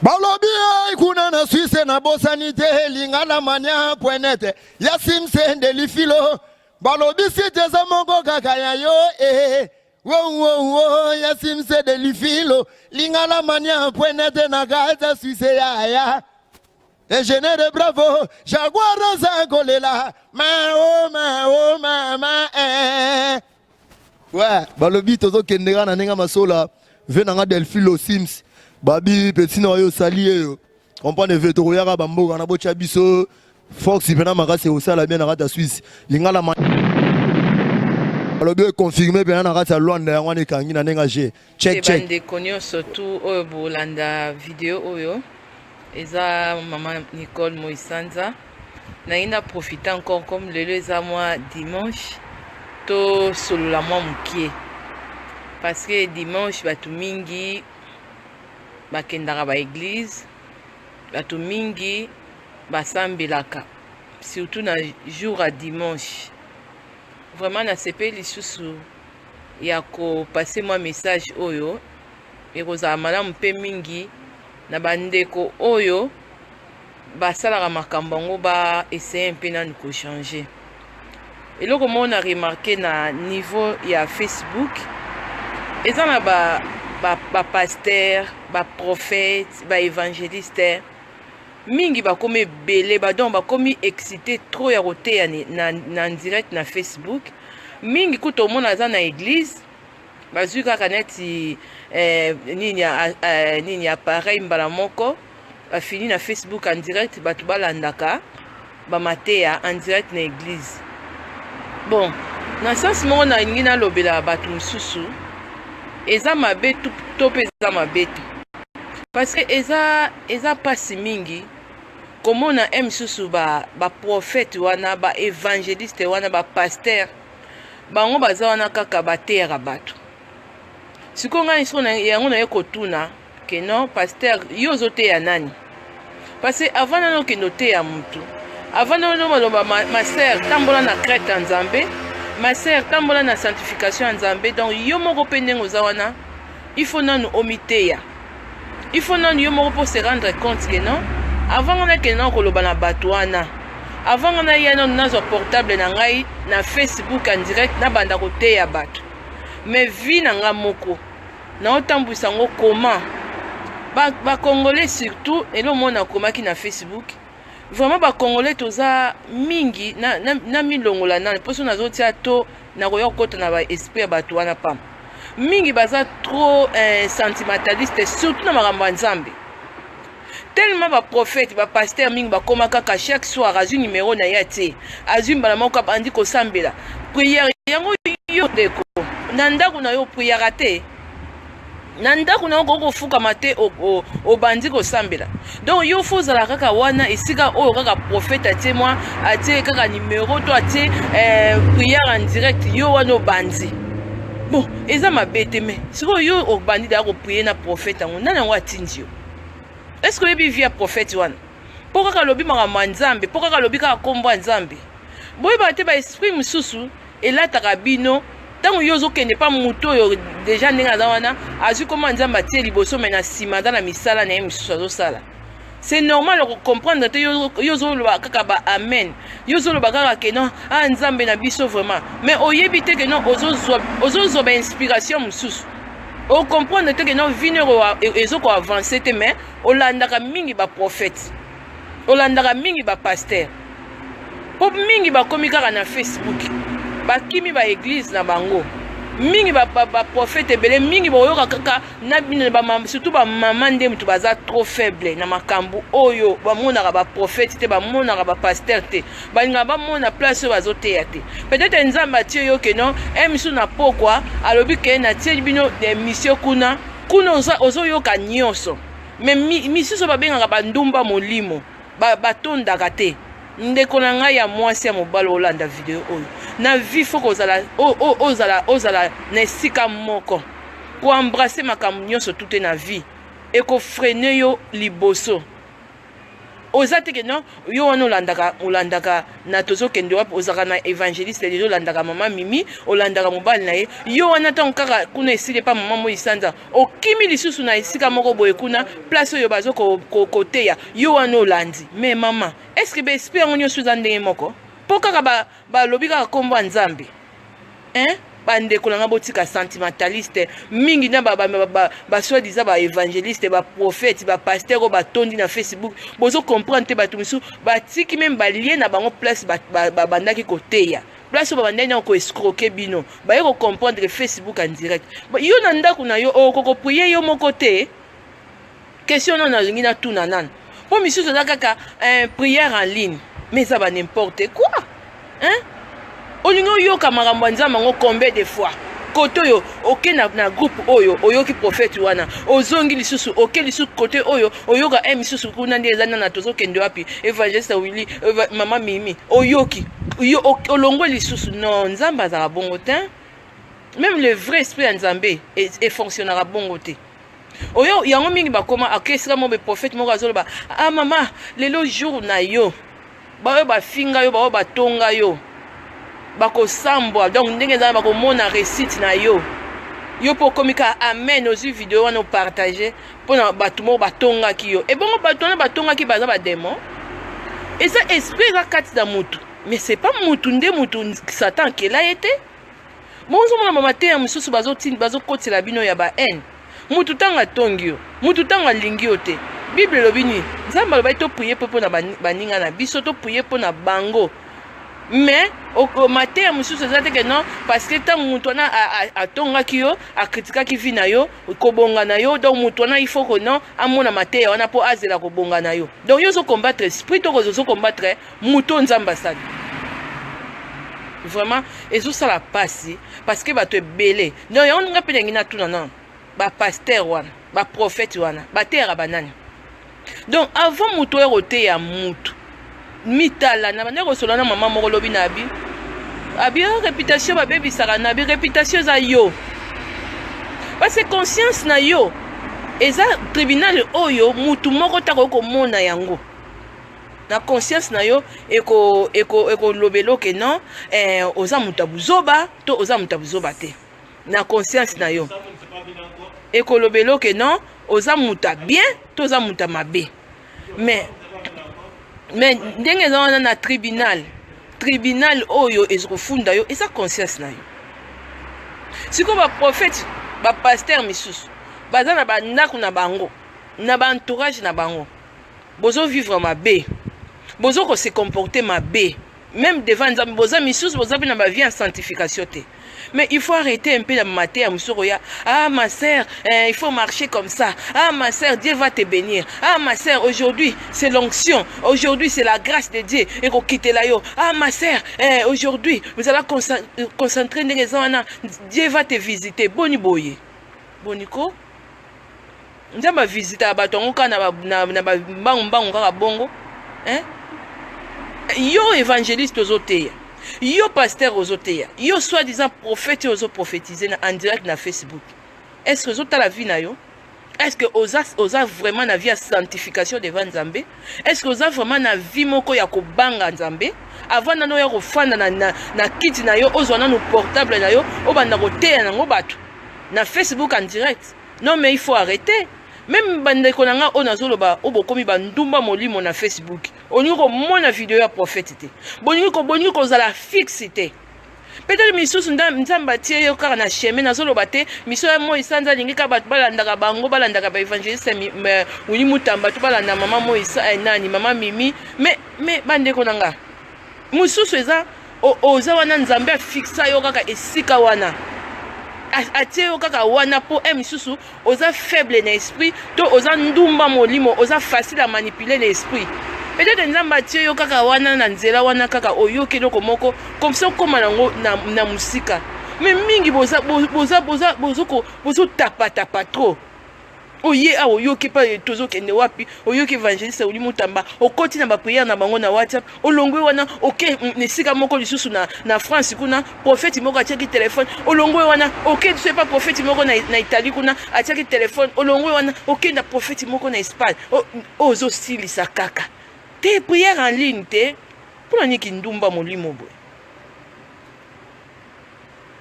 Balobi kuna na Suisse na bosanite lingala mania poinete yasim sende lifilo balobi site za mongo kakaya yo wo yasim sende lifilo lingala mania poinete na gaza Suisse ya et génère bravo jaguar za golela ma ouais balobi tozo kendera na nenga masola venanga delfilo sims babi petit na yo sali yo comprendre vetoro yaka bamboka na bocha biso fox pena makasi osala bien na rata Suisse lingala balobi confirmer pena na rata Luanda yango ne kangi na nenga je check bande konyo surtout oyo bolanda video oyo eza maman Nicole Moisanza na ina profiter encore comme lelo eza moi dimanche to solola moi mukie parce que dimanche batu mingi bakendaka ba église batu mingi basambelaka surtout na jour à dimanche vraiment na sepe lisusu ya ko passer moi message oyo ekozala malamu mpe mingi na bandeko oyo basalaka makambo yango ba essayer mpe nanu ko changer eloko mo na remarqué na niveau ya Facebook eza na ba pasteur, ba prophète, ba évangéliste mingi ba komi belé ba donc ba komi excité trop ya roté na direct na Facebook mingi kuto mona za na église bazui kaka neti nini appareil mbala moko ba fini na Facebook en direct batu balandaka ba matea en direct na église bon na sens moko na ngi na lobela batu mususu eza mabe to peza mabe parce que eza pasi mingi komona msusu ba prophète wana ba évangéliste wana ba pasteur bango baza wana kaka batera bato sikonga isona yango na ekotuna ke non pasteur yo zote ya nani parce que avant nano ke note ya mutu avant nano maloba ma sœur tambola na crête en Nzambe ma sœur tambola na sanctification en Nzambe donc yo moko pende ngozawana il faut nanu omiteya il faut nanu yo moko pour se rendre compte que non avant on a que non koloba na batwana avant on a yano nazo portable na ngai na Facebook en direct na banda kote ya bato mais vie na nga moko na otambwisa ngo comment ba congolais surtout et le monde a komaki na Facebook vraiment ba congolais toza mingi na milongola na poso na zotia to na koyo kota na ba esprit bato wana pam mingi baza trop sentimentaliste surtout na makambo nzambe tellement ba prophète ba pasteur mingi ba komaka ka chaque soir azu numéro na yati azu mbala moko bandi ko sambela prière yango yo deko nanda kuna yo prière te nanda kuna ko fuka mate o bandi ko sambela donc yo faut la kaka wana isika oyo kaka prophète atie moi atie kaka numéro to atie prière en direct yo wana bandi bon eza mabete mais siko yo o bandi da ko prier na prophète ngo nana ngo atindio est-ce que yebi via prophète wana pourquoi ka lobi maka nzambe pourquoi ka lobi ka kombo nzambe boy ba te ba esprit mususu elataka bino tango yozo kende pa muto yo déjà ndinga za wana azu comment nzamba tie liboso mais na sima dans la misala na mususu azosala c'est normal de comprendre que yozo lo kaka ba amen yozo lo bakaka que non ah nzambe na biso vraiment mais oyebi te que non ozo ba inspiration mususu o comprendre que non vinero ezo ko avancer te mais olandaka mingi ba prophète olandaka mingi ba pasteur pop mingi ba komika na Facebook ba kimi ba église na bango mingi ba prophète belé mingi ba yoka kaka na bino ba surtout ba maman ndé mutu baza trop faible na makambu oyo ba mona ba prophète te ba mona ba pasteur te ba nga ba mona place bazote ya te peut-être nzamba tie yo ke non emisu na pokwa alobi ke na tie bino de mission kuna ozo yoka nyonso mais misusu ba benga ba ndumba molimo ba tondaka te ndeko na ngai ya mwasi ya mobala olanda video oyo na vie faut ozala na esika moko ko embrasser makambo nyonso toute na vie et ko freiner yo liboso ozate ke non yo wana olandaka na tozokende wapi ozaka na évangéliste lelo olandaka mama mimi olandaka mobali na ye yo wana ntango kaka kuna esili epa mama moi sanza okimi lisusu na esika moko boye kuna place oyo bazo koteya yo wana olandi mais mama est ce que baesprit yango nyonso eza ndenge moko mpo kaka balobi kaka kombo ya nzambe bandeko na nga botika sentimentaliste mingi na basoi-disant baévangéliste baprophète bapaster oyo batondi na Facebook bozo comprendre te bato misu batiki meme balie na bango place babandaki koteya place oyo babandaki nango koescroke bino baye kocomprendre Facebook en direct yo na ndako na yo okokoprie yo moko te question no nalingi natuna nana mpo misusu eza kaka prière en ligne mais eza ba n'importe quoi olingi oyoka makambo ya nzambe yango combien de fois kote oyo oke na groupe oyo oyoki prophète wana ozongi lisusu oke lisusu kote oyo oyoka misusu kuna nde eza nana tozokende wapi évangéliste Willy mama mimi oyoki olongwe lisusu non nzambe azala bongo te même le vrai esprit ya nzambe efonctionnera bongo te oyo yango mingi bakoma akesika mo prophète moko azoloba mama lelo jour na yo baoyo bafinga yo baoyo batonga yo bakosambwa donc ndenge ezala bakomona récite na yo po komika amen ozwi video wana opartage mpona bato moko batongaki yo ebongo bato wana batongaki baza badémon eza esprit eza kati na mutu mais c'est pas mutu nde mutu satan akela ye te bozomona bamateya mosusu bazokotela bino ya bahane mutu ntango atongi yo mutu ntango alingi yo te bible elobi nini nzambe alobai toprie mpo mpona baninga na biso toprie mpona bango mais mateya mosusu eza teke non parce que ntango moto wana atongaki yo akritikaki vi na yo kobonga na yo donc moto wana il faut que non amona mateya wana mpo azela kobonga na yo donc yo ozocombattre esprit to ozocombattre moto nzambe asali vraiment ezosala pasi parce que bato ebele donc yango nga mpe ndenge natuna non bapaster wana baprophète wana bateyaka banani donc avant moto oyo koteya motu mitala na bande kosola na mama moko lobi na abi réputation babebisaka na bi réputation eza yo parce que conscience na yo eza tribunal oyo mutu moko tako komona yango na conscience na yo ekolobelo ke non oza mutu abuzoba to oza mutu abuzoba te na conscience na yo ekolobelo ke non oza mutu bien to oza mutu mabe mais ndenge eza wana na tribunal oyo ezokofunda yo eza conscience na yo sikoyo baprophète bapaster misusu baza na bandako na bango na baentourage na bango bozovivre mabe bozokose comporter mabe même devant nzambe boza misusu boza mpe na bavie en sanctification te mais il faut arrêter un peu la mater à Moussoroya. Ah ma sœur, il faut marcher comme ça. Ah ma sœur, Dieu va te bénir. Ah ma sœur, aujourd'hui c'est l'onction. Aujourd'hui c'est la grâce de Dieu. Et qu'on quitte là yo. Ah ma sœur, aujourd'hui vous allez concentrer les gens. Dieu va te visiter. Boni boye. Boniko. Nous allons visiter à Batongo na bango kaka bongo. Hein? Yo évangéliste aux autres. Yo pasteur aux autres, yo soi-disant prophète aux autres prophétisés en direct na Facebook. Est-ce que vous avez la vie na yo? Est-ce que vous avez vraiment la vie à sanctification devant Nzambe? Est-ce que vous avez vraiment la vie moko ya kobanga Nzambe? Avant na no ya kofanda na kiti na yo, ozwana no portable na yo, obanda koteya nango bato na Facebook en direct. Non mais il faut arrêter. Même bandeko nanga onazoloba obokomi bandumba molimo na Facebook. Oniko mona vidéo ya prophète te. Boniko za la fixité. Peut-être misusu nzamba tie yo kaka na chemin nazoloba te, miso ya mo isanza lingi ka bat balandaka bango balandaka ba évangéliste Willy Mutamba to balanda mama mo isa nani mama mimi mais bandeko nanga. Mususu eza oza wana nzambe fixa yo kaka esika wana. Atie yo kaka wana po misusu oza faible na esprit to oza ndumba molimo oza facile à manipuler l'esprit peut-être nzamba atie yo kaka wana na nzela wana kaka oyoki eloko moko comme ça okoma nango na musika mais mingi bozotapatapa trop oye a oyoki pa tozokende wapi oyoki évangéliste Willy Mutamba okoti na baprière na bango na WhatsApp olongwe wana ok nesika moko lisusu na France kuna prophète moko atiaki téléphone olongwe wana ok tu sais pas prophète moko na Italie kuna atiaki téléphone olongwe wana ok na prophète moko na Espagne ozo silisa kaka te prière en ligne te pour nani kindumba molimo boy.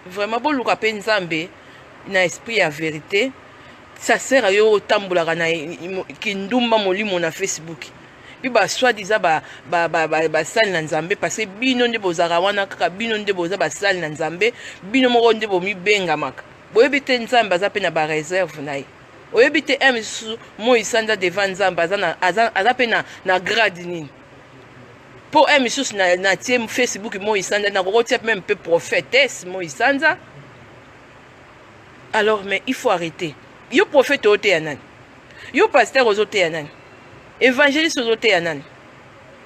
Vraiment bon luka pe nzambe na esprit ya vérité. Ça sert à yo tambola na kindumba molimo na Facebook. Puis ba soi-disant ba sali na nzambe parce que bino nde bozaka wana kaka bino nde boza ba sali na nzambe bino moko nde bomi benga maka. Boyebi te nzambe aza pe na ba réserve na ye. Oyebi te misusu Moïse Sanza devant nzambe aza pe na grade nini. Pour misusu na tie Facebook Moïse Sanza na kokotia même peu prophétesse Moïse Sanza. Alors mais il faut arrêter. Yo prophète ote ya nani? Yo pasteur ozote ya nani? Évangéliste ozote ya nani?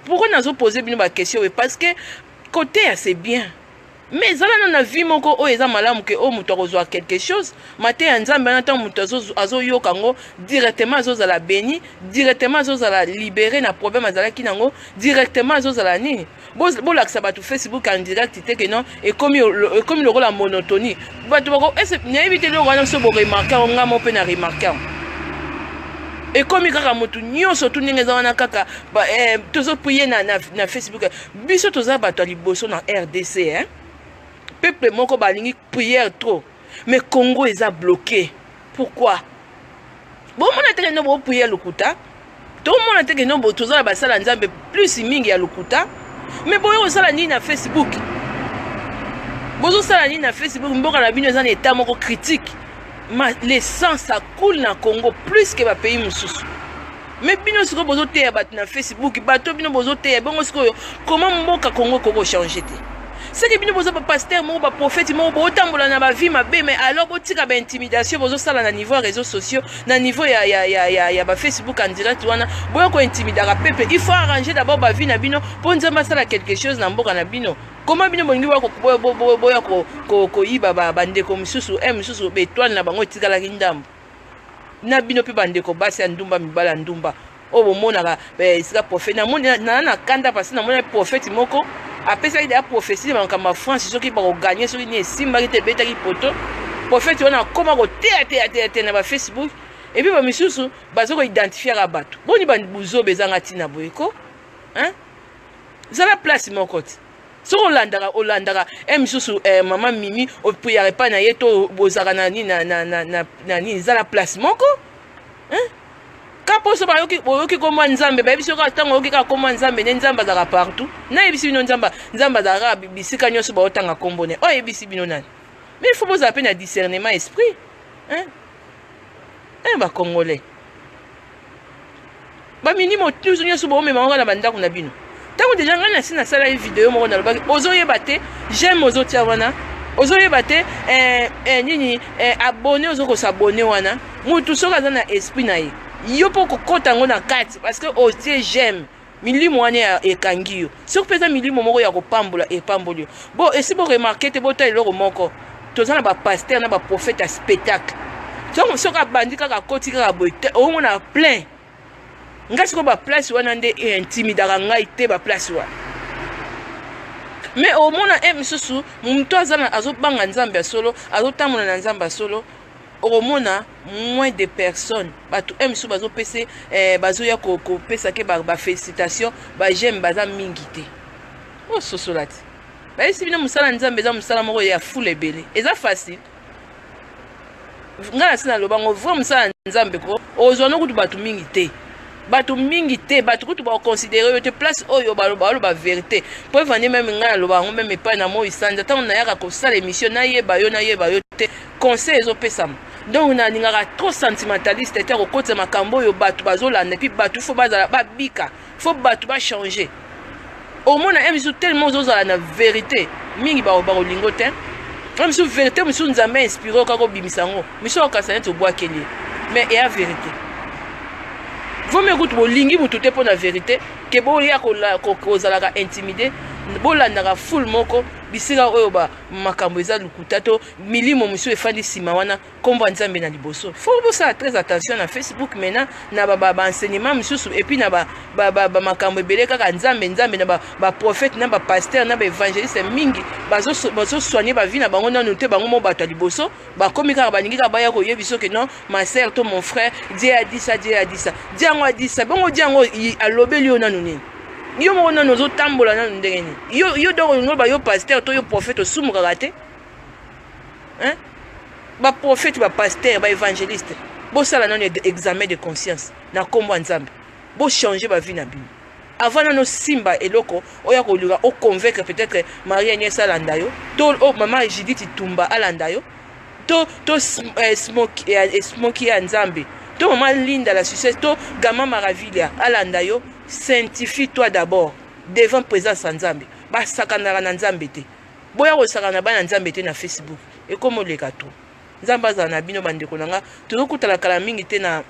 Pourquoi nazo poser bino ba question? Parce que côté c'est bien. Mais zala na vie moko o eza malamu ke o muto kozwa quelque chose. Maté ya nzambe na tant muto azo yoka ngo directement azo zala béni, directement azo zala libéré na problème azala kinango, directement azo zala nini. Bo laksa batu Facebook en direct te que non et comme le rôle la monotonie. Batu bako est na éviter le wana so bo remarquer nga mo pe na remarquer. Et comme kaka mutu nyonso tu ndenge wana kaka tozo prier na Facebook. Biso toza batu liboso na RDC hein. Peuple moko balingi prière trop. Mais Congo est bloqué. Pourquoi? Bon mon ateke no bo prière lokuta. Tout le monde ateke no bo toza ba sala nzambe plus mingi ya lokuta. Mais boyo sala ni na Facebook. Bozo sala ni na Facebook mboka na bino ezana état moko critique. Le sang ça coule na Congo plus que ba pays mususu. Mais bino siko bozo te bat na Facebook, bato bino bozo te bongo siko comment mboka Congo koko changer te. C'est que bino bozo ba pasteur mo ba prophète mo bo tambola na ba vie mabe mais alors botika ba intimidation bozo sala na niveau réseaux sociaux na niveau ya ba Facebook en direct wana boyo ko intimidara peuple. Il faut arranger d'abord ba vie na bino pour nzamba sala quelque chose na mboka na bino. Comment bino bongi wa ko yiba ba bandeko misusu misusu betwale na bango tikala kindambo. Na bino pe bandeko basi ya ndumba mibala ndumba. O bomona ba sika prophète na mona na kanda parce na mona prophète moko après ça il a prophétie dans kama France ceux qui va gagner ceux qui ne simba qui te beta qui poto prophète on a comment ko te na ba Facebook et puis ba misusu bazo ko identifier ra bato boni ba buzo bezanga tina boyeko hein za la place mon côté so olandaka misusu maman Mimi o prière pas na yeto bozaka na ni na ni za la place moko hein kapo so ba yoki ko nzambe ba biso ka tango yoki ka ko nzambe ne nzamba za partout na yebisi bino nzamba za rabi bisika nyoso ba otanga kombone o yebisi bino nani mais il faut vous appeler à discernement esprit hein ba congolais ba minimo tous nyoso ba mema ngana bandako na bino tango déjà ngana sina sala vidéo moko na lobaki ozoyeba te j'aime ozotia wana ozoyeba te nini abonné ozoko s'abonner wana mutu soka za na esprit na ye yo po kokota ngo na kati parce que otie j'aime milimo wana ekangi yo soki pesa milimo moko ya kopambola epambolio bo esi bo remarquer te bota eloko moko tozana ba pasteur na ba prophète à spectacle donc soka bandi kaka koti kaka boite o na plein ngasi ko ba place wana nde intimidaka ngai te ba place wana mais au mona misusu mumto azana azobanga nzambe solo azotamona na nzambe solo au mona moins de personnes bato misusu bazo pese bazo ya ko pesa ke ba félicitations ba j'aime baza mingi te o sosolati ba esi bino musala nzambe za musala moko ya full ebele eza facile ngana sina lobango vraiment musala nzambe ko ozwana kutu bato mingi te bato mingi te bato kutu ba considérer yo te place oyo ba vérité pour vendre même ngana lobango même pas na Moïse Sanza tant on a yaka ko sala émission na yeba yo te conseil ezo pesa donc on a ningaka trop sentimentaliste te ko kotsa makambo yo bato bazolanda puis bato faut bazala ba bika faut bato ba changer au moins na misu tellement zozala na vérité mingi ba lingo te même sur vérité misu nzambe inspiré ka ko bimisango misu okasana to bois keli mais et la vérité vous me goûtez bolingi mutu te pour la vérité que bo ya ko zalaka intimider bolandaka full moko bisika oyo ba makambo eza lukuta to milimo musu efandi sima wana komba nzambe na liboso faut bosa très attention na Facebook maintenant na ba enseignement mususu et puis na ba makambo ebele kaka nzambe na ba prophète na ba pasteur na ba évangéliste mingi bazo soigner ba vie na bango na noter bango mo bato liboso ba komi kaka baningi ka baya ko yebiso que non ma sœur to mon frère Dieu a dit ça Dieu a dit ça Dieu a dit ça bongo Dieu a lobeli ona nuni yo moko nano ozotambola nano ndenge nini yo donc olingo ba yo pasteur to yo prophète osumukaka te baprophète bapasteur baévangéliste bosala nano examen de conscience na nkombo ya nzambe bochange bavi na bino avant nano simba eloko oya koluka oconvaincre peut-être Marie Agnès alanda yo to mama Judith Tumba alanda yo to smoky ya nzambe to mama Linda la succès to Gama Maravilia alanda yo. Sanctifie-toi d'abord devant présence ya nzambe basakanaka na nzambe te boya kosakana bana nzambe te na Facebook ekoma oleka to nzambe azala na bino bandeko na nga tozokutala kala mingi te na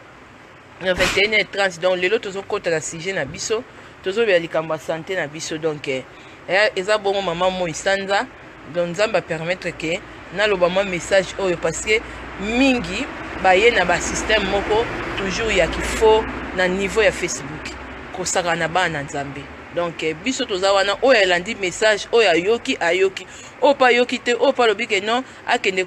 21h30 donc lelo tozokota na sujet na biso tozobela likambo ya santé na biso donc eza bongo mama moi sanza donc nzambe permettre que naloba mwa message oyo parce que mingi baye na ba système moko toujours ya kifo na niveau ya Facebook kosakana bana nzambe donc biso toza wana oyo elandi message oyo ayoki opa yoki te opa lobi ke non akende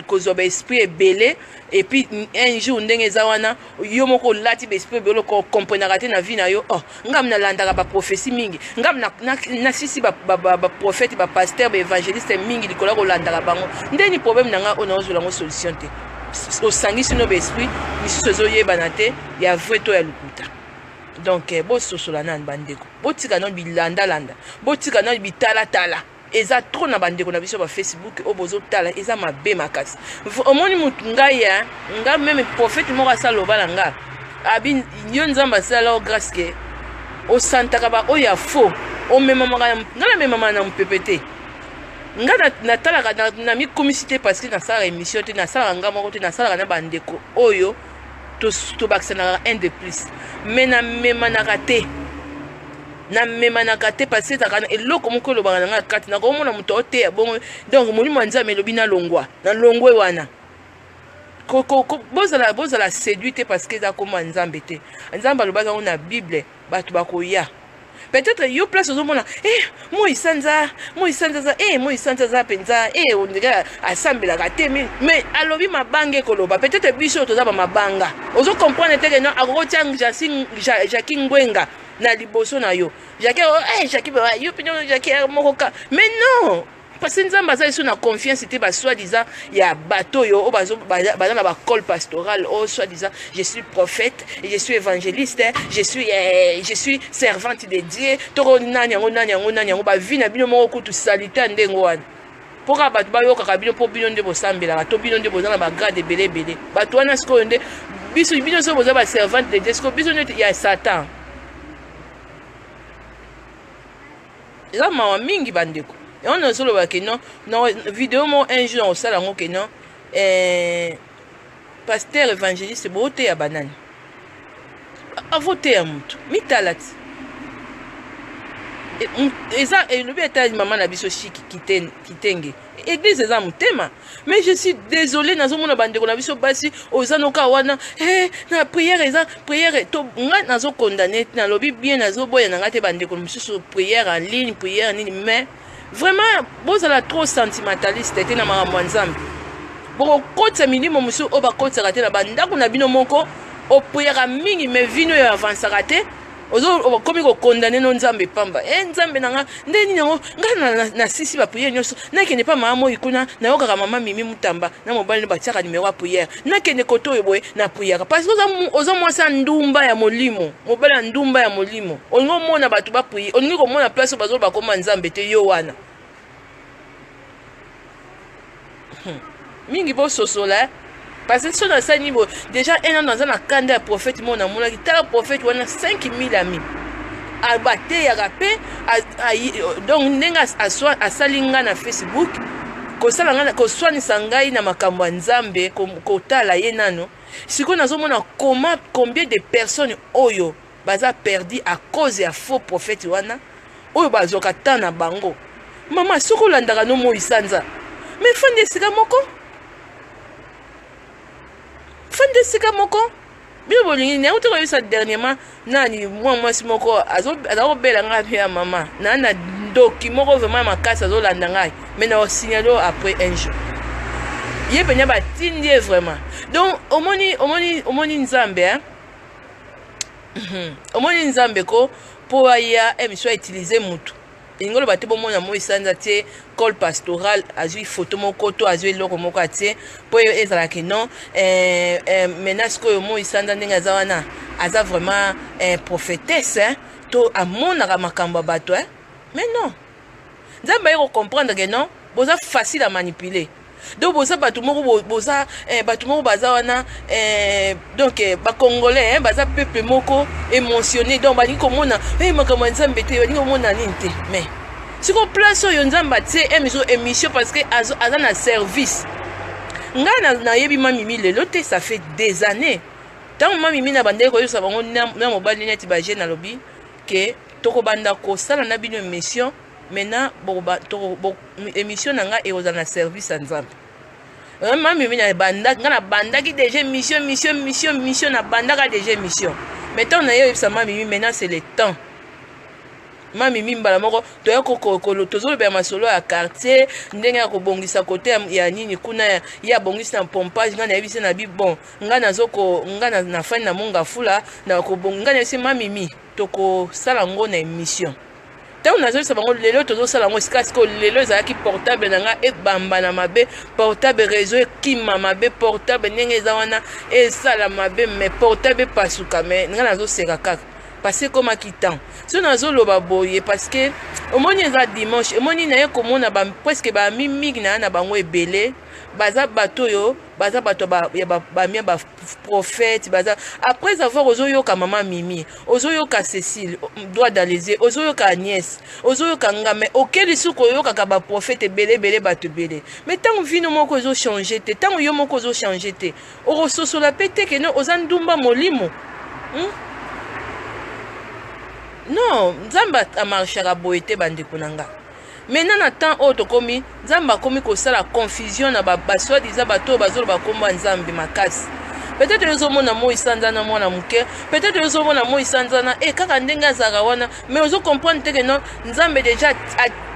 kozwa ba esprit ebele et puis un jour ndenge eza wana yo moko lati ba esprit ebele ko comprendre te na vie na yo ngam na landaka ba prophétie mingi ngam na sisi ba prophète ba pasteur ba évangéliste mingi likola ko landaka bango ndeni problème nanga ona ozula ngo solution te osangisi no ba esprit misusu ezoyebana te ya vrai to ya lukuta. Donc bososola na bandeko botika na bilanda botika na bitala eza trop na bandeko na biso ba Facebook obozo tala eza mabe makasi omoni mutu ngai nga même prophète moko asala obala nga abi yo nzamba sala o grâce que o santaka ba oya faux o mema mama na mpepete nga na tala na mi communauté parce que na sala émission te na sala nga moko te na sala na bandeko oyo to bakisana un de plus mais na memanaka te parce que takana eloko moko lobaka na nga kati na komona moto oteya bongo donc molimo ya nzambe elobi na longwe wana bozala séduit te parce que eza koma nzambe te nzambe alobaka ngo na bible bato bakoya peut-être yo place ozomona moi sanza penza ondira asambelaka te mais alobi mabanga ekoloba peut-être biso toza ba mabanga ozo comprendre te que non akotia Jackie Ngwenga na liboso na yo Jackie yo pinyo Jackie mokoka mais non parce que nzambe aza liso na confiance te basoi-disant ya bato yo baza na bacole pastoral soi-disant je suis prophète je suis évangéliste je suis servante de Dieu toko nani yango bavi na bino moko kutu salita ndenge wana mpoka bato bayokaka bino mpo bino nde bosambelaka to bino nde boza na bagrade ebele bato wana sikoyo nde bino so boza baservante de Dieu sikoyo biso nde ya Satan eza mawa mingi bandeko. Et on a solo que non vidéo mo un jour au salon que non pasteur évangéliste beauté à banane a voté à mutu mitalat et ça et le bêta maman na biso chic kitenge église eza mutema mais je suis désolé nazo mona bandeko na biso basi ozanoka wana na prière to nga nazo condamner na lobi bien nazo boya na ngate bandeko mususu prière en ligne prière nini mais vraiment bozala trop sentimentaliste te na makambo ya nzambe bokokotisa milimo mosusu oyo bakotisaka te na bandako na bino moko opuyaka mingi me vino oyo avansaka te okomi kokondane no nzambe pamba nzambe nanga nde nini yango ngai na sisi bapriere nyonso nakende pa mama moi kuna nayokaka mama Mimi Mutamba na mobali batiaka nimero ya priere nakende koto oyo boye na priere parce que oza mwasi ya ndumba ya molimo mobali ya ndumba ya molimo olingi omona bato bapriere olingi komona place oyo bazolo bakoma nzambe te yo wana mingi bososola parce que si on a ça niveau déjà un an dans un candidat prophète mon amour qui t'a prophète on a 5000 amis à battre ya rapé donc nenga à salinga na Facebook ko salanga ko swani sangai na makambo nzambe ko tala ye nano siko nazomona combien de personnes oyo baza perdu à cause ya faux prophète wana oyo bazoka tana bango mama soko landaka no mo isanza mais fande sika moko fande sika moko bino bolingi ne utoko yisa dernièrement nani mwasi moko azobela ngapi ya mama na ndoki moko vraiment makasa azolanda ngai mais na signalo après un jour ye penya batindie vraiment donc omoni nzambe omoni nzambe ko po aya émission utiliser mutu ingolo bate bomona mo isanza tie col pastoral azui photo moko to azui loko moko atie po ezala ke non menace ko mo isanza ndenge aza wana aza vraiment prophétesse to amonaka makambo ya bato mais non nzambe ayeko comprendre que non boza facile à manipuler donc boza bato moko boza bato moko baza wana donc ba congolais baza peuple moko émotionné donc balingi komona makambo ya nzambe te balingi komona nini te mais siko place oyo nzambe atie émission parce que aza na service ngai nayebi mamimi lelo te ça fait des années ntango mamimi na bandeki koyosa bango na mobali neti bagene alobi ke tokobanda kosala na bino émission maintenant émission nanga ekozala na service ya nzambe mamimi na bandaki nga na bandaki déjà mission na bandaka déjà émission mais ntango na ye oyebisa mamimi maintenant c'est le temps mamimi mbala moko toya tozolobela masolo ya quartier ndenge ya kobongisa kote ya nini kuna ya bongisi na pompage nga nayebisi na bi bon nga na fani na monga fula na kobonga nga nayebisi mamimi tokosala ngo na émission ntango nazolisa bango lelo tozosala yango esika siko lelo ezalaki portable na nga ebamba na mabe portable réseau ekima mabe portable ndenge eza wana esala mabe mais portable epasuka mais nga nazoseka kaka parce que comme temps so nazoloba boye parce que omoni eza dimanche omoni naye komona presque bamimiki na bango ebele baza bato oyo baza bato bamia baprophète baza après avoir ozoyoka mama mimi ozoyoka Cécile droit d'Alizé ozoyoka Agnès ozoyoka ngame okeli suko oyokaka baprophète ebele bato ebele mais ntango vino moko ozochanger te ntango yo moko ozochanger te okososola pe te ke no oza ndumba molimo non nzambe amarchaka boye te bandeko na nga maintenant na temps oyo tokomi nzambe akomi kosala confusion na baswadiza bato oyo bazoloba kombo ya nzambe makasi peut-être ozomona mo isanza na mwana moke peut-être ozomona mo isanza na kaka ndenge azalaka wana mais ozocomprendre te ke non nzambe déjà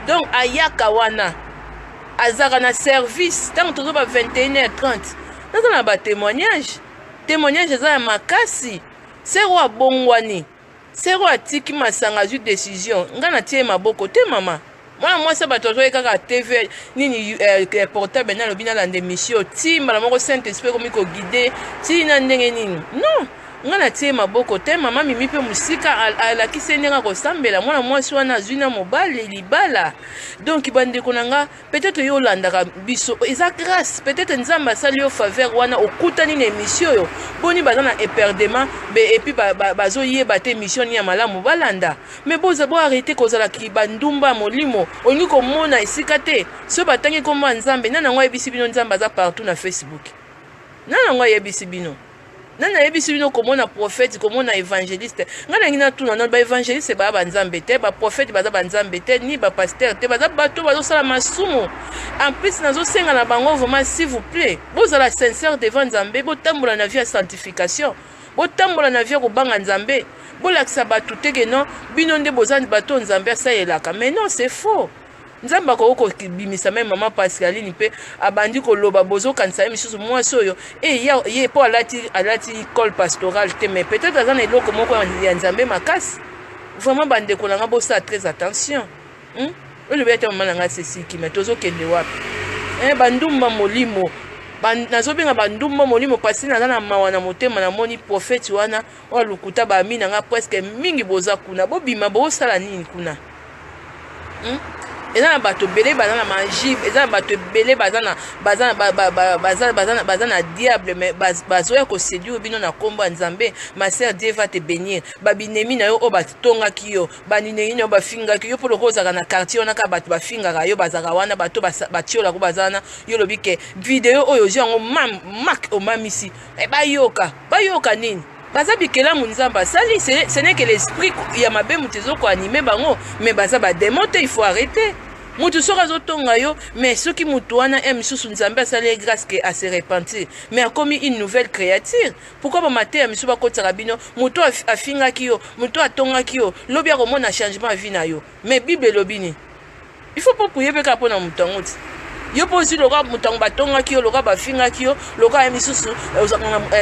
donc ayaka wana azalaka na service ntango tozoba 21h30 naza na batémoignage eza ya makasi sero abongwani sero atiki masanga azwi décision nga na tie maboko te mama mwana mwasi bato azoye kaka tv nini portable na lobi nalanda émission ti mbala moko saint esprit komi koguide ti na ndenge nini non nga na tie maboko te mama mimi mpe musika alakisi ndenge akosambela mwana mwasi wana azwi na mobali libala donc bandeko na nga peut-être yo olandaka biso eza grâce peut-être nzambe asali yo faveur wana okutani na émission oyo boni baza na éperdement epuis bazoyeba te émission ni ya malamu balanda mais arrêter kozalaki bandumba molimo olingi komona esika te so batangi komba nzambe nana ngo yebisi bino nzambe aza partout na Facebook nana ngo yebisi bino nana yebisi bino komona prophète komona évangéliste ngana ngina tuna na ba évangéliste ba nzambe te ba prophète baza ba nzambe te ni ba pasteur te baza bato bazosala masumu en plus nazo senga na bango vraiment s'il vous plaît bozala sincère devant nzambe botambola na vie ya sanctification botambola na vie ya kobanga nzambe bolakisa bato te ke non bino nde bozani bato nzambe asayelaka mais non c'est faux nzamba ko bimisa même maman Pascaline pe abandi ko loba bozo kanisa misusu mwasi oyo ye po alati col pastoral te mais peut-être azana eloko moko ya nzambe makasi vraiment bande ko langa bosa très attention le bete maman nga Cécile qui met tozo kende wapi bandumba molimo nazobenga bandumba molimo pasi na na mawana motema na moni prophète wana o lukuta ba mina nga presque mingi boza kuna bobima bosala nini kuna eza na bato belé baza na magie eza na bato belé baza na diable mais bazoya ko séduire bino na kombo ya nzambe ma sœur Dieu va te bénir babinemi na yo o batongaki yo baninengi na yo bafingaki yo polo kozaka na quartier ona ka bato bafingaka yo bazaka wana bato batiola ko bazana yo lobi ke vidéo oyo jango mak o mamisi bayoka nini baza bikela munzamba sali ce n'est que l'esprit ya mabe mutezo ko animer bango mais baza ba démonter il faut arrêter mutu soka zotonga yo mais soki mutu wana misusu nzambe asali grâce que à se repentir mais a commis une nouvelle créature pourquoi ba maté ya misuba ko tsarabino mutu afingaki yo mutu atongaki yo lobi ya komona changement vie na yo mais bible lobini il faut pas prier pe ka pona mutu ngoti yo posi loka mutango batonga ki yo loka bafinga ki yo loka ya misusu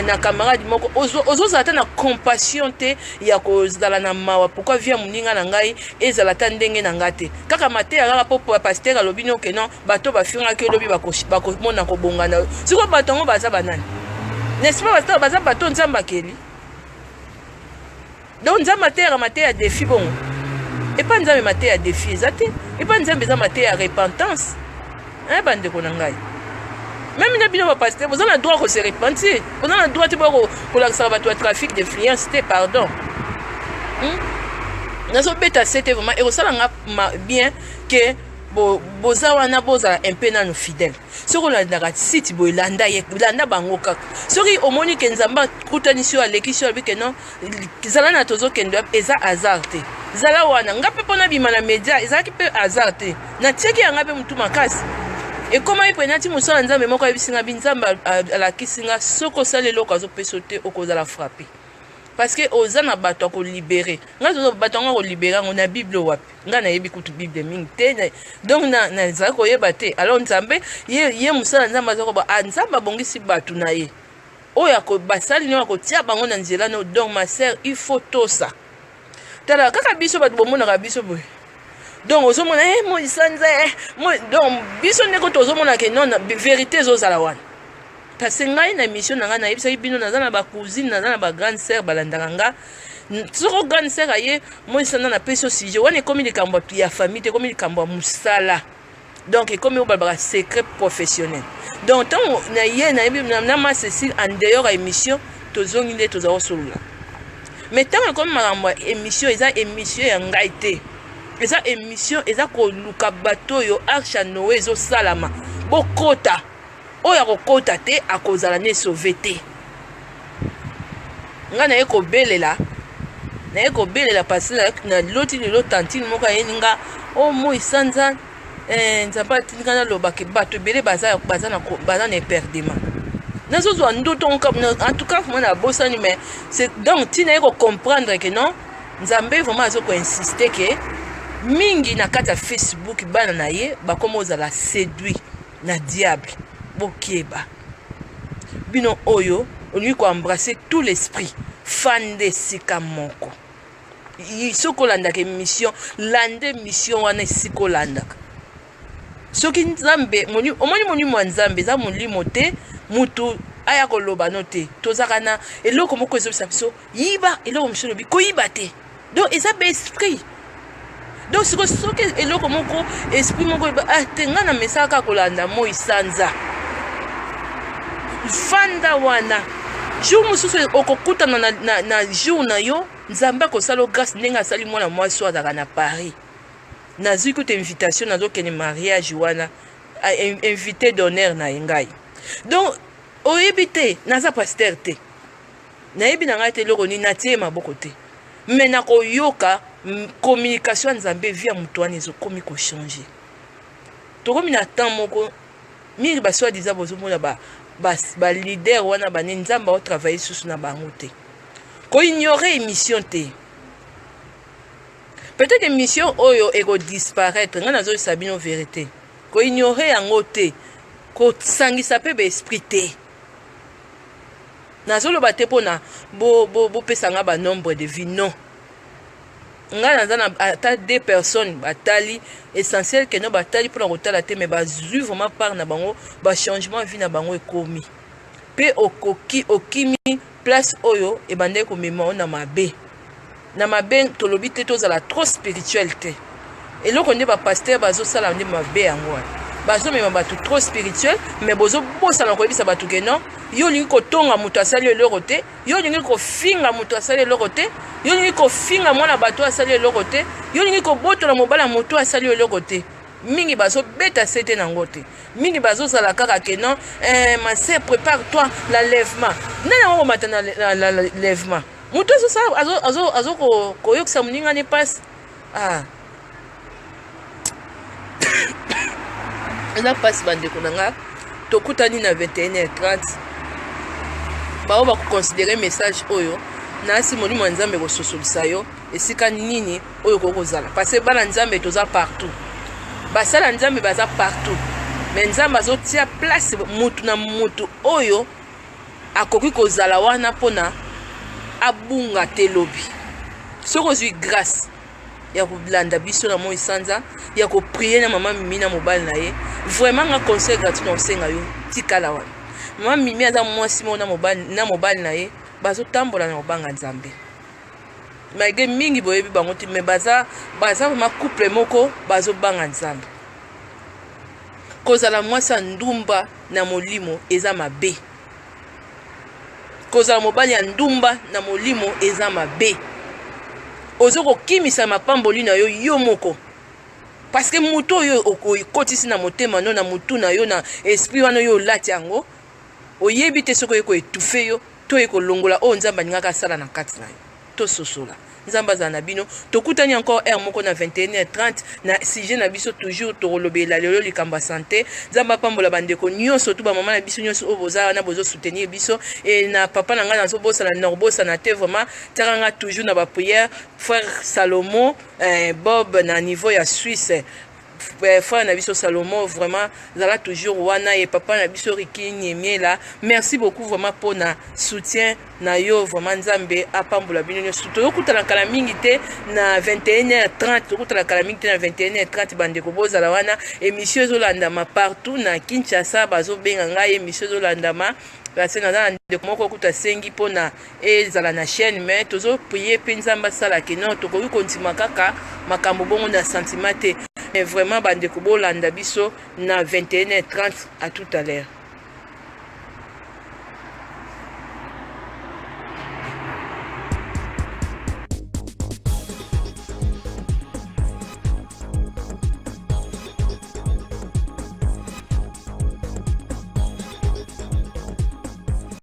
na camarade moko ozo ata na compassion te ya kozala na mawa pourquoi via muninga na ngai ezala ta ndenge na ngate kaka mate ya kaka po pasteur alobi no ke non bato bafinga ki yo lobi bakomona kobongana siko batongo baza banani n'est-ce pas baza bato nzamba keli donc nzamba te ya mate ya défi bon et pas nzamba mate ya défi ezate et pas nzamba za mate ya repentance. Bande ko nangai même na bino ba pasteur vous avez le droit de se repentir vous avez le droit de ko la sabato trafic d'influence pardon nazo beta c'était vraiment et ça nga bien que boza wana boza un peu na fidèle soko la ndaka site boy landa bango kaka soki omoni ke nzamba kutanisi wa lekisho bi ke non zala na tozo kendo eza hasard te zala wana ngape pona bima na media eza ki pe hasard te na tieki ngape mutu makasi. Et comment il prend ti musala nzambe moko bisinga binzamba ala kisinga soko salelo kazo pesote okoza la frapper parce que ozana bato ko libérer ngazo bato ngo libérer on a bible wapi ngana yebi kutu bible mingi te donc na zako yeba te alors nzambe ye musala nzamba zako ba nzamba bongisi bato na ye oya ko basali no ko tia bango na nzela no donc ma sœur il faut tout ça tala kaka biso bato bomona ka biso boy donc ozomona mo isanza donc biso ndeko tozomona ke non vérité zozala wana parce que ngai na mission na nga na yebisa bino naza na ba cousine naza na ba grande sœur balandaka nga soko grande sœur aye mo isanza na peso sujet wana komi likambo ya famille te komi likambo musala donc komi obalaka secret professionnel donc tant na ye na yebi na ma Cécile en dehors émission tozongi nde tozawo solula mais tant comme makambo émission eza émission ya ngai te eza émission eza ko luka bato yo archa Noé zo salama bokota oya kokota te akozala ne sauver te nga na eko belela parce na loti le tantine moko yeninga o mo isanza nzamba tinga na loba ke bato bele baza na perdement nazo zo ndoto en tout cas moi na bosani mais c'est donc tina eko comprendre que non nzambe vraiment azo ko insister que mingi na kata Facebook bana na ye bakoma ozala séduit na diable bokieba bino oyo on ko embrasser tout l'esprit fan de sika moko soko landaka mission lande mission wana siko landaka soki nzambe omoni mwa nzambe za molimo te mutu aya koloba no te tozaka na eloko moko ezobisa biso yiba eloko misholo bi koyiba te donc eza be esprit donc soki eloko moko esprit moko te nga na mesaka kolanda mo isanza fanda wana jour mosusu okokutana na jour na yo nzambe akosala grâce ndenge asali mwana mwasi azaka na Paris nazwi kuta invitation nazokende mariage wana invité d'honneur na ngai donc oyebi te naza pasteur te nayebi na ngai te eloko nini natie maboko te mais nakoyoka communication ya nzambe via moto wana ezokomi kochange tokomi na temps moko mingi baswadiza bozomona balider wana bane nzambe aotravaille susu na bango te koignore émission te peut-être émission oyo ekodisparaître nga nazoyisa bino vérité koignore yango te kosangisa mpe baesprit te nazoloba te mpona bopesanga banombre de vie non nga naza na ata 2 personnes batali essentiel ke no batali mpona kotala te mais bazwi vraiment part na bango bachangement vie na bango ekomi mpe okimi place oyo ebandeki komema na mabe tolobi te tozala trop spirituel te eloko nde bapaster bazosala nde mabe yango wana bazomema bato trop spirituel mais bozobosana koyebisa bato ke non yo olingi kotonga moto asali eloko te yo olingi kofinga moto asali eloko te yo olingi kofinga mwana bato asali eloko te yo olingi kobotola mobala moto asali eloko te mingi bazobeta sete nango te mingi bazozala kaka ke non ma sœur prépare-toi l'enlèvement nani yango komata na l'enlèvement moto azo koyokisa moninga ne passe eza mpasi bandeko na nga tokutani na 21h30 bao bakoconsidere message oyo nasi molimo ya nzambe kososolisa yo esika nini oyo kokozala parce que bana nzambe toza partout basala nzambe baza partout mais nzambe azotia place mutu na mutu oyo akoki kozala wana mpona abunga te lobi soki ozwi grâce ya kolanda biso na moi sanza ya koprier na mama Mimi na mobali na ye vraiment nga conseil gratuit na osenga yo tikala wana mama Mimi aza mwasi mo na mobali na ye bazotambola na kobanga nzambe malgré mingi boyebi bango te mais baza vraiment couple moko bazobanga nzambe kozala mwasi ya ndumba na molimo eza mabe kozala mobali ya ndumba na molimo eza mabe ozo kokimisa mapamboli na yo yo moko parce que muto yo okotisi na motema no na mutu na yo na esprit wana yo lati yango oyebi te soko yeko etufe yo to yeko longola o nzamba ngaka sala na kati na yo to sosola nzamba za na bino tokutani encore heure moko na 21h30 na sujet na biso toujours tokolobela lelo likamba santé nzamba pambola bandeko nyonso to ba mama na biso nyonso oboza na bozo soutenir biso et na papa na nga na bosa na norbosa na te vraiment taranga toujours na ba prière frère Salomon Bob na niveau ya Suisse frère na biso Salomon vraiment zala toujours wana et papa na biso Riki Nyemiela merci beaucoup vraiment pour na soutien na yo vraiment nzambe apambola bino nyonso tokutana kala mingi te na 21h30 tokutana kala mingi te na 21h30 bandeko bozala wana émission ezolandama partout na Kinshasa bazobenga ngai émission ezolandama parce que na ndeko moko kuta sengi pona ezala na chaîne mais tozo prier pe nzamba sala ke non tokoki kontima kaka makambo bongo na sentiment te mais vraiment bandeko bolanda biso na 21h30 à tout à l'heure.